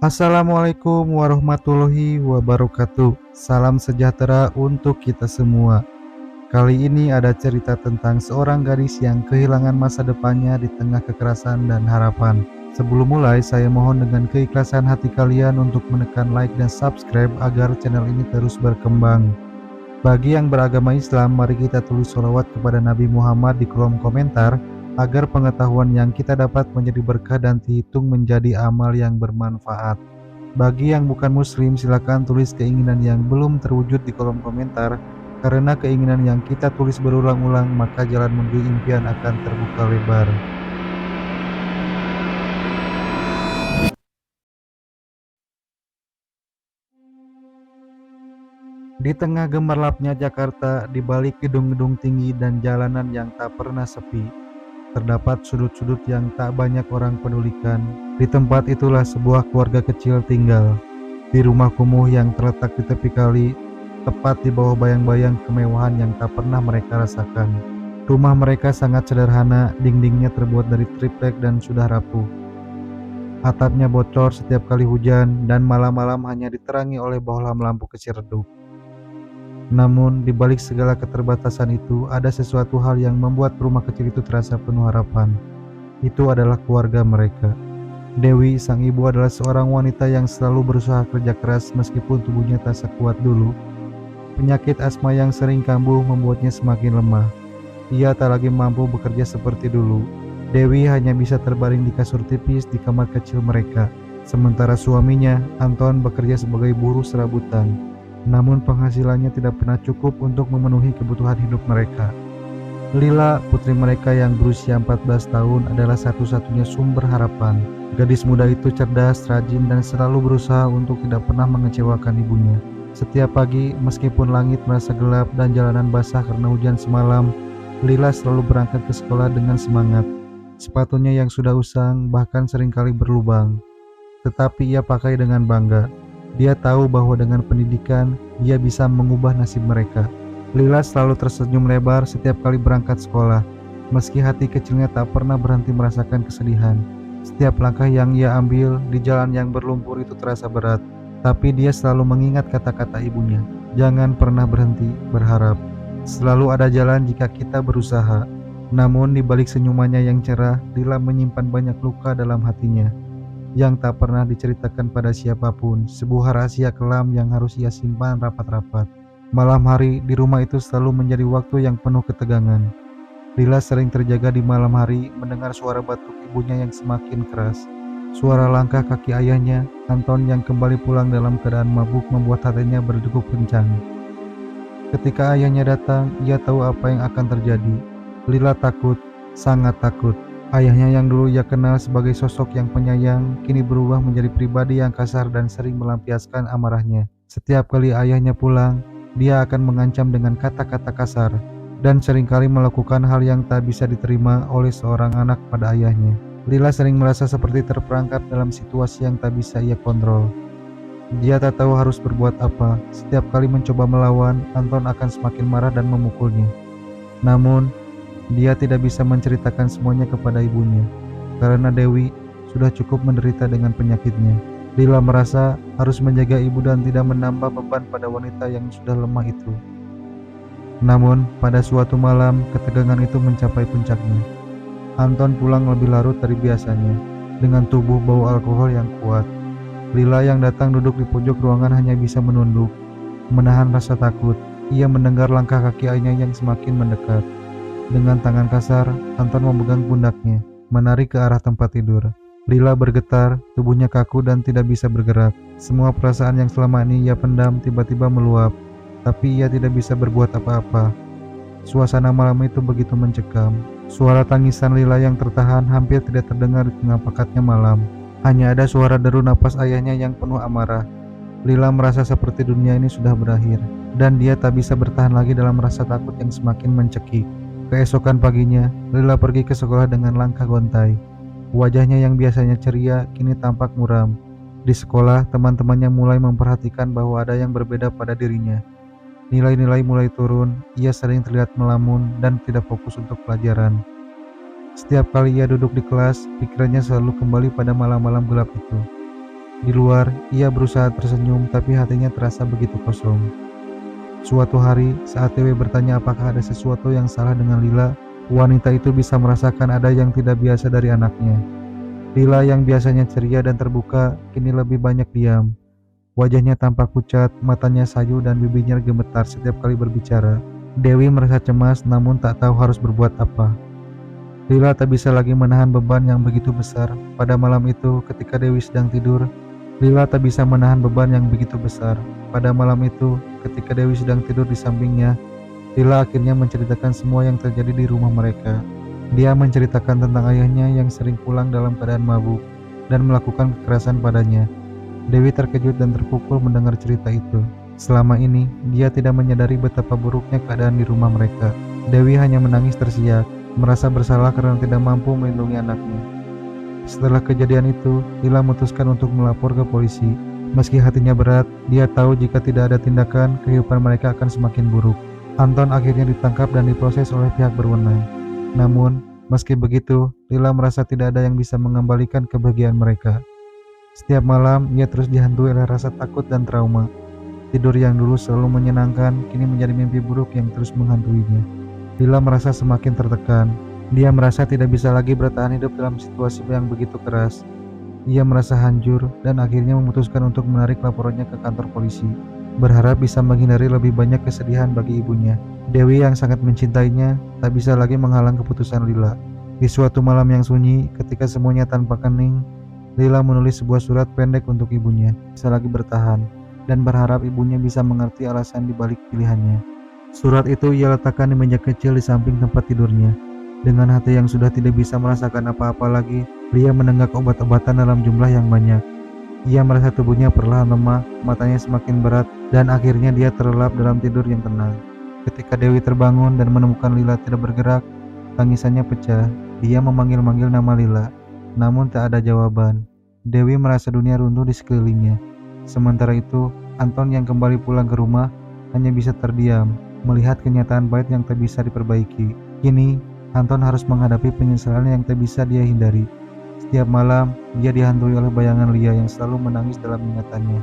Assalamualaikum warahmatullahi wabarakatuh. Salam sejahtera untuk kita semua. Kali ini ada cerita tentang seorang gadis yang kehilangan masa depannya di tengah kekerasan dan harapan. Sebelum mulai, saya mohon dengan keikhlasan hati kalian untuk menekan like dan subscribe agar channel ini terus berkembang. Bagi yang beragama Islam, mari kita tulis sholawat kepada Nabi Muhammad di kolom komentar agar pengetahuan yang kita dapat menjadi berkah dan dihitung menjadi amal yang bermanfaat. Bagi yang bukan muslim, silakan tulis keinginan yang belum terwujud di kolom komentar. Karena keinginan yang kita tulis berulang-ulang, maka jalan menuju impian akan terbuka lebar. Di tengah gemerlapnya Jakarta, di balik gedung-gedung tinggi dan jalanan yang tak pernah sepi, terdapat sudut-sudut yang tak banyak orang pedulikan. Di tempat itulah sebuah keluarga kecil tinggal. Di rumah kumuh yang terletak di tepi kali, tepat di bawah bayang-bayang kemewahan yang tak pernah mereka rasakan. Rumah mereka sangat sederhana, dindingnya terbuat dari triplek dan sudah rapuh. Atapnya bocor setiap kali hujan, dan malam-malam hanya diterangi oleh bohlam lampu kecil redup. Namun, di balik segala keterbatasan itu, ada sesuatu hal yang membuat rumah kecil itu terasa penuh harapan. Itu adalah keluarga mereka. Dewi, sang ibu, adalah seorang wanita yang selalu berusaha kerja keras meskipun tubuhnya tak sekuat dulu. Penyakit asma yang sering kambuh membuatnya semakin lemah. Ia tak lagi mampu bekerja seperti dulu. Dewi hanya bisa terbaring di kasur tipis di kamar kecil mereka. Sementara suaminya, Anton, bekerja sebagai buruh serabutan. Namun penghasilannya tidak pernah cukup untuk memenuhi kebutuhan hidup mereka. Lila, putri mereka yang berusia 14 tahun, adalah satu-satunya sumber harapan. Gadis muda itu cerdas, rajin, dan selalu berusaha untuk tidak pernah mengecewakan ibunya. Setiap pagi, meskipun langit merasa gelap dan jalanan basah karena hujan semalam, Lila selalu berangkat ke sekolah dengan semangat. Sepatunya yang sudah usang bahkan seringkali berlubang, tetapi ia pakai dengan bangga. Dia tahu bahwa dengan pendidikan, dia bisa mengubah nasib mereka. Lila selalu tersenyum lebar setiap kali berangkat sekolah, meski hati kecilnya tak pernah berhenti merasakan kesedihan. Setiap langkah yang ia ambil di jalan yang berlumpur itu terasa berat, tapi dia selalu mengingat kata-kata ibunya, "Jangan pernah berhenti berharap. Selalu ada jalan jika kita berusaha." Namun di balik senyumannya yang cerah, Lila menyimpan banyak luka dalam hatinya yang tak pernah diceritakan pada siapapun, sebuah rahasia kelam yang harus ia simpan rapat-rapat. Malam hari di rumah itu selalu menjadi waktu yang penuh ketegangan. Lila sering terjaga di malam hari mendengar suara batuk ibunya yang semakin keras. Suara langkah kaki ayahnya, Anton, yang kembali pulang dalam keadaan mabuk, membuat hatinya berdegup kencang. Ketika ayahnya datang, ia tahu apa yang akan terjadi. Lila takut, sangat takut. Ayahnya yang dulu ia kenal sebagai sosok yang penyayang, kini berubah menjadi pribadi yang kasar dan sering melampiaskan amarahnya. Setiap kali ayahnya pulang, dia akan mengancam dengan kata-kata kasar, dan seringkali melakukan hal yang tak bisa diterima oleh seorang anak pada ayahnya. Lila sering merasa seperti terperangkap dalam situasi yang tak bisa ia kontrol. Dia tak tahu harus berbuat apa. Setiap kali mencoba melawan, Anton akan semakin marah dan memukulnya. Namun, dia tidak bisa menceritakan semuanya kepada ibunya, karena Dewi sudah cukup menderita dengan penyakitnya. Lila merasa harus menjaga ibu dan tidak menambah beban pada wanita yang sudah lemah itu. Namun, pada suatu malam, ketegangan itu mencapai puncaknya. Anton pulang lebih larut dari biasanya, dengan tubuh bau alkohol yang kuat. Lila yang datang duduk di pojok ruangan hanya bisa menunduk, menahan rasa takut. Ia mendengar langkah kaki ayahnya yang semakin mendekat. Dengan tangan kasar, Anton memegang pundaknya, menarik ke arah tempat tidur. Lila bergetar, tubuhnya kaku dan tidak bisa bergerak. Semua perasaan yang selama ini ia pendam tiba-tiba meluap, tapi ia tidak bisa berbuat apa-apa. Suasana malam itu begitu mencekam. Suara tangisan Lila yang tertahan hampir tidak terdengar di tengah pekatnya malam. Hanya ada suara deru napas ayahnya yang penuh amarah. Lila merasa seperti dunia ini sudah berakhir, dan dia tak bisa bertahan lagi dalam rasa takut yang semakin mencekik. Keesokan paginya, Lila pergi ke sekolah dengan langkah gontai. Wajahnya yang biasanya ceria kini tampak muram. Di sekolah, teman-temannya mulai memperhatikan bahwa ada yang berbeda pada dirinya. Nilai-nilai mulai turun, ia sering terlihat melamun dan tidak fokus untuk pelajaran. Setiap kali ia duduk di kelas, pikirannya selalu kembali pada malam-malam gelap itu. Di luar, ia berusaha tersenyum tapi hatinya terasa begitu kosong. Suatu hari, saat Dewi bertanya apakah ada sesuatu yang salah dengan Lila, wanita itu bisa merasakan ada yang tidak biasa dari anaknya. Lila yang biasanya ceria dan terbuka, kini lebih banyak diam. Wajahnya tampak pucat, matanya sayu dan bibirnya gemetar setiap kali berbicara. Dewi merasa cemas namun tak tahu harus berbuat apa. Lila tak bisa lagi menahan beban yang begitu besar. Pada malam itu, ketika Dewi sedang tidur, Lila tak bisa menahan beban yang begitu besar. Pada malam itu, ketika Dewi sedang tidur di sampingnya, Lila akhirnya menceritakan semua yang terjadi di rumah mereka. Dia menceritakan tentang ayahnya yang sering pulang dalam keadaan mabuk dan melakukan kekerasan padanya. Dewi terkejut dan terpukul mendengar cerita itu. Selama ini, dia tidak menyadari betapa buruknya keadaan di rumah mereka. Dewi hanya menangis tersiak, merasa bersalah karena tidak mampu melindungi anaknya. Setelah kejadian itu, Lila memutuskan untuk melapor ke polisi. Meski hatinya berat, dia tahu jika tidak ada tindakan, kehidupan mereka akan semakin buruk. Anton akhirnya ditangkap dan diproses oleh pihak berwenang. Namun, meski begitu, Lila merasa tidak ada yang bisa mengembalikan kebahagiaan mereka. Setiap malam, ia terus dihantui oleh rasa takut dan trauma. Tidur yang dulu selalu menyenangkan, kini menjadi mimpi buruk yang terus menghantuinya. Lila merasa semakin tertekan. Dia merasa tidak bisa lagi bertahan hidup dalam situasi yang begitu keras. Ia merasa hancur dan akhirnya memutuskan untuk menarik laporannya ke kantor polisi, berharap bisa menghindari lebih banyak kesedihan bagi ibunya. Dewi yang sangat mencintainya tak bisa lagi menghalang keputusan Lila. Di suatu malam yang sunyi, ketika semuanya tanpa kening, Lila menulis sebuah surat pendek untuk ibunya, bisa lagi bertahan, dan berharap ibunya bisa mengerti alasan dibalik pilihannya. Surat itu ia letakkan di meja kecil di samping tempat tidurnya. Dengan hati yang sudah tidak bisa merasakan apa-apa lagi, Lia menenggak obat-obatan dalam jumlah yang banyak. Ia merasa tubuhnya perlahan lemah, matanya semakin berat, dan akhirnya dia terlelap dalam tidur yang tenang. Ketika Dewi terbangun dan menemukan Lila tidak bergerak, tangisannya pecah. Dia memanggil-manggil nama Lila, namun tak ada jawaban. Dewi merasa dunia runtuh di sekelilingnya. Sementara itu, Anton yang kembali pulang ke rumah hanya bisa terdiam, melihat kenyataan pahit yang tak bisa diperbaiki. Kini, Anton harus menghadapi penyesalan yang tak bisa dia hindari. Setiap malam, dia dihantui oleh bayangan Lia yang selalu menangis dalam ingatannya.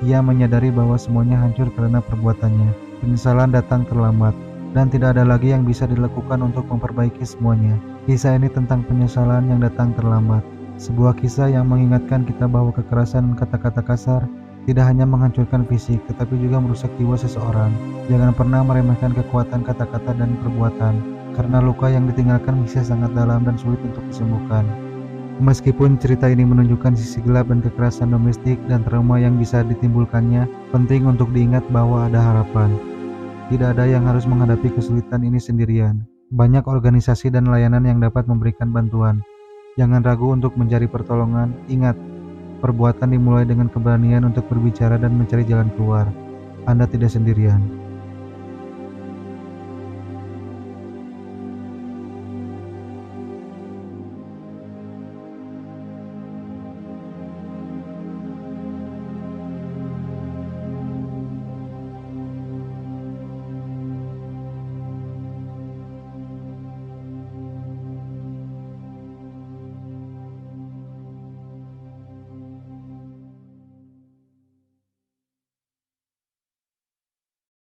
Ia menyadari bahwa semuanya hancur karena perbuatannya. Penyesalan datang terlambat, dan tidak ada lagi yang bisa dilakukan untuk memperbaiki semuanya. Kisah ini tentang penyesalan yang datang terlambat. Sebuah kisah yang mengingatkan kita bahwa kekerasan dan kata-kata kasar tidak hanya menghancurkan fisik, tetapi juga merusak jiwa seseorang. Jangan pernah meremehkan kekuatan kata-kata dan perbuatan, karena luka yang ditinggalkan bisa sangat dalam dan sulit untuk disembuhkan. Meskipun cerita ini menunjukkan sisi gelap dan kekerasan domestik dan trauma yang bisa ditimbulkannya, penting untuk diingat bahwa ada harapan. Tidak ada yang harus menghadapi kesulitan ini sendirian. Banyak organisasi dan layanan yang dapat memberikan bantuan. Jangan ragu untuk mencari pertolongan. Ingat, perbuatan dimulai dengan keberanian untuk berbicara dan mencari jalan keluar. Anda tidak sendirian.